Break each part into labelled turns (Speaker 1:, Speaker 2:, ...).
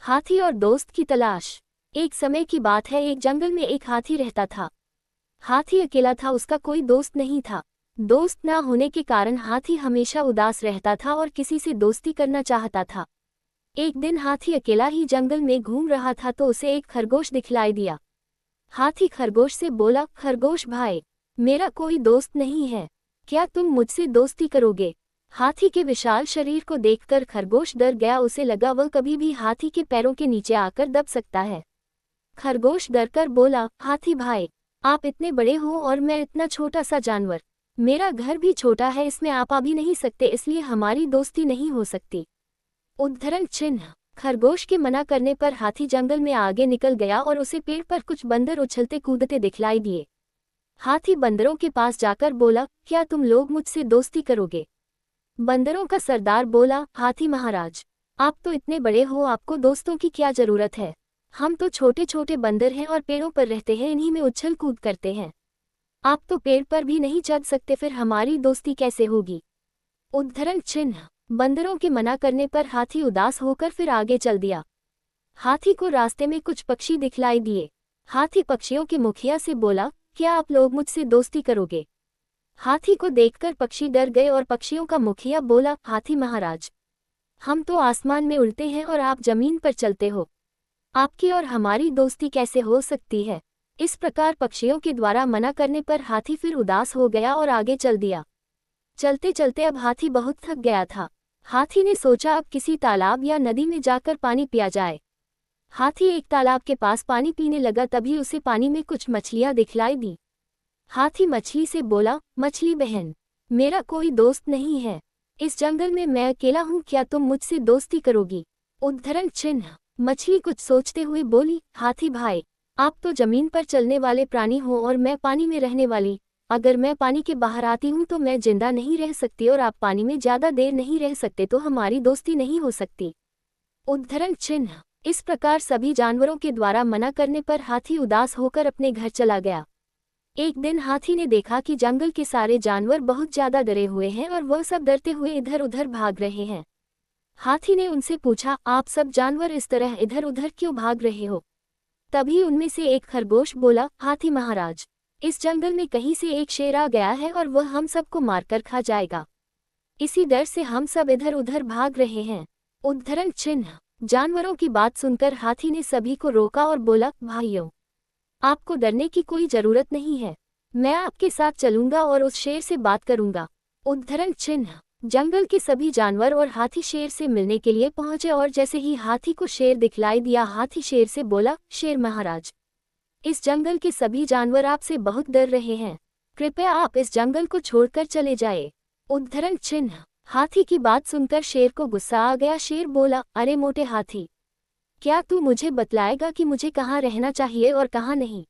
Speaker 1: हाथी और दोस्त की तलाश। एक समय की बात है, एक जंगल में एक हाथी रहता था। हाथी अकेला था, उसका कोई दोस्त नहीं था। दोस्त ना होने के कारण हाथी हमेशा उदास रहता था और किसी से दोस्ती करना चाहता था। एक दिन हाथी अकेला ही जंगल में घूम रहा था तो उसे एक खरगोश दिखलाई दिया। हाथी खरगोश से बोला, खरगोश भाई, मेरा कोई दोस्त नहीं है, क्या तुम मुझसे दोस्ती करोगे? हाथी के विशाल शरीर को देखकर खरगोश डर गया, उसे लगा वह कभी भी हाथी के पैरों के नीचे आकर दब सकता है। खरगोश डरकर बोला, हाथी भाई, आप इतने बड़े हो और मैं इतना छोटा सा जानवर, मेरा घर भी छोटा है, इसमें आप आ भी नहीं सकते, इसलिए हमारी दोस्ती नहीं हो सकती। उद्धरण चिन्ह। खरगोश के मना करने पर हाथी जंगल में आगे निकल गया और उसे पेड़ पर कुछ बंदर उछलते कूदते दिखलाई दिए। हाथी बंदरों के पास जाकर बोला, क्या तुम लोग मुझसे दोस्ती करोगे? बंदरों का सरदार बोला, हाथी महाराज, आप तो इतने बड़े हो, आपको दोस्तों की क्या जरूरत है? हम तो छोटे छोटे बंदर हैं और पेड़ों पर रहते हैं, इन्हीं में उछल कूद करते हैं। आप तो पेड़ पर भी नहीं चढ़ सकते, फिर हमारी दोस्ती कैसे होगी? उद्धरण चिन्ह। बंदरों के मना करने पर हाथी उदास होकर फिर आगे चल दिया। हाथी को रास्ते में कुछ पक्षी दिखलाई दिए। हाथी पक्षियों के मुखिया से बोला, क्या आप लोग मुझसे दोस्ती करोगे? हाथी को देखकर पक्षी डर गए और पक्षियों का मुखिया बोला, हाथी महाराज, हम तो आसमान में उड़ते हैं और आप जमीन पर चलते हो, आपकी और हमारी दोस्ती कैसे हो सकती है? इस प्रकार पक्षियों के द्वारा मना करने पर हाथी फिर उदास हो गया और आगे चल दिया। चलते चलते अब हाथी बहुत थक गया था। हाथी ने सोचा अब किसी तालाब या नदी में जाकर पानी पिया जाए। हाथी एक तालाब के पास पानी पीने लगा, तभी उसे पानी में कुछ मछलियां दिखलाई दी। हाथी मछली से बोला, मछली बहन, मेरा कोई दोस्त नहीं है, इस जंगल में मैं अकेला हूँ, क्या तुम मुझसे दोस्ती करोगी? उद्धरण चिन्ह। मछली कुछ सोचते हुए बोली, हाथी भाई, आप तो जमीन पर चलने वाले प्राणी हो और मैं पानी में रहने वाली, अगर मैं पानी के बाहर आती हूँ तो मैं जिंदा नहीं रह सकती और आप पानी में ज्यादा देर नहीं रह सकते, तो हमारी दोस्ती नहीं हो सकती। उद्धरण चिन्ह। इस प्रकार सभी जानवरों के द्वारा मना करने पर हाथी उदास होकर अपने घर चला गया। एक दिन हाथी ने देखा कि जंगल के सारे जानवर बहुत ज्यादा डरे हुए हैं और वह सब डरते हुए इधर उधर भाग रहे हैं। हाथी ने उनसे पूछा, आप सब जानवर इस तरह इधर उधर क्यों भाग रहे हो? तभी उनमें से एक खरगोश बोला, हाथी महाराज, इस जंगल में कहीं से एक शेर आ गया है और वह हम सबको मारकर खा जाएगा, इसी डर से हम सब इधर उधर भाग रहे हैं। उद्धरण चिन्ह। जानवरों की बात सुनकर हाथी ने सभी को रोका और बोला, भाइयों, आपको डरने की कोई जरूरत नहीं है, मैं आपके साथ चलूंगा और उस शेर से बात करूंगा। उद्धरण चिन्ह। जंगल के सभी जानवर और हाथी शेर से मिलने के लिए पहुंचे और जैसे ही हाथी को शेर दिखलाई दिया, हाथी शेर से बोला, शेर महाराज, इस जंगल के सभी जानवर आपसे बहुत डर रहे हैं, कृपया आप इस जंगल को छोड़कर चले जाए। उद्धरण चिन्ह। हाथी की बात सुनकर शेर को गुस्सा आ गया। शेर बोला, अरे मोटे हाथी, क्या तू मुझे बतलाएगा कि मुझे कहाँ रहना चाहिए और कहाँ नहीं?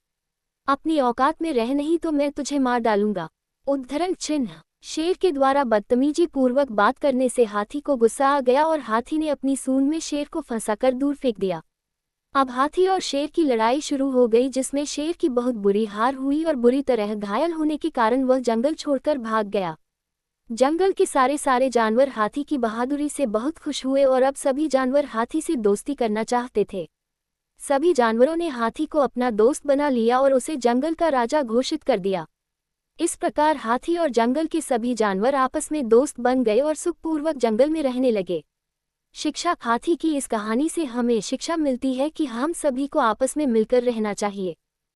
Speaker 1: अपनी औकात में रह, नहीं तो मैं तुझे मार डालूंगा। उद्धरण चिन्ह। शेर के द्वारा बदतमीजी पूर्वक बात करने से हाथी को गुस्सा आ गया और हाथी ने अपनी सूंड में शेर को फंसाकर दूर फेंक दिया। अब हाथी और शेर की लड़ाई शुरू हो गई, जिसमें शेर की बहुत बुरी हार हुई और बुरी तरह घायल होने के कारण वह जंगल छोड़कर भाग गया। जंगल के सारे जानवर हाथी की बहादुरी से बहुत खुश हुए और अब सभी जानवर हाथी से दोस्ती करना चाहते थे। सभी जानवरों ने हाथी को अपना दोस्त बना लिया और उसे जंगल का राजा घोषित कर दिया। इस प्रकार हाथी और जंगल के सभी जानवर आपस में दोस्त बन गए और सुखपूर्वक जंगल में रहने लगे। शिक्षा। हाथी की इस कहानी से हमें शिक्षा मिलती है कि हम सभी को आपस में मिलकर रहना चाहिए।